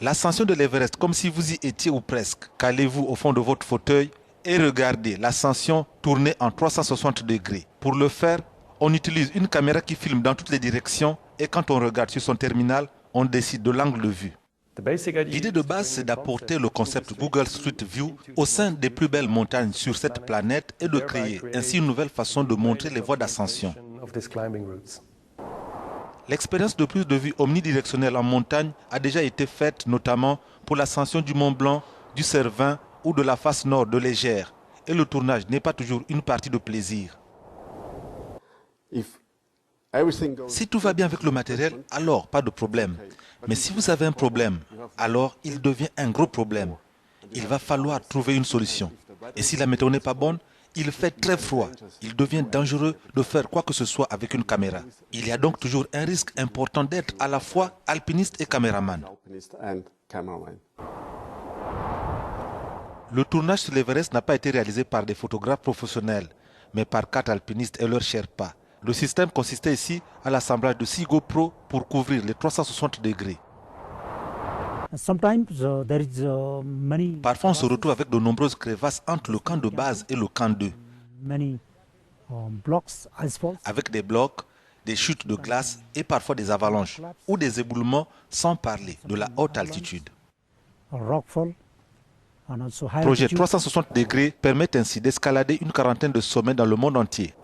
L'ascension de l'Everest, comme si vous y étiez ou presque. Calez-vous au fond de votre fauteuil et regardez l'ascension tourner en 360 degrés. Pour le faire, on utilise une caméra qui filme dans toutes les directions et quand on regarde sur son terminal, on décide de l'angle de vue. L'idée de base, c'est d'apporter le concept Google Street View au sein des plus belles montagnes sur cette planète et de créer ainsi une nouvelle façon de montrer les voies d'ascension. L'expérience de prise de vue omnidirectionnelle en montagne a déjà été faite notamment pour l'ascension du Mont Blanc, du Cervin ou de la face nord de l'Égère. Et le tournage n'est pas toujours une partie de plaisir. Si tout va bien avec le matériel, alors pas de problème. Mais si vous avez un problème, alors il devient un gros problème. Il va falloir trouver une solution. Et si la météo n'est pas bonne, il fait très froid. Il devient dangereux de faire quoi que ce soit avec une caméra. Il y a donc toujours un risque important d'être à la fois alpiniste et caméraman. Le tournage sur l'Everest n'a pas été réalisé par des photographes professionnels, mais par 4 alpinistes et leurs Sherpas. Le système consistait ici à l'assemblage de 6 GoPro pour couvrir les 360 degrés. Parfois, on se retrouve avec de nombreuses crevasses entre le camp de base et le camp 2. Avec des blocs, des chutes de glace et parfois des avalanches ou des éboulements, sans parler de la haute altitude. Projet 360 degrés permet ainsi d'escalader une quarantaine de sommets dans le monde entier.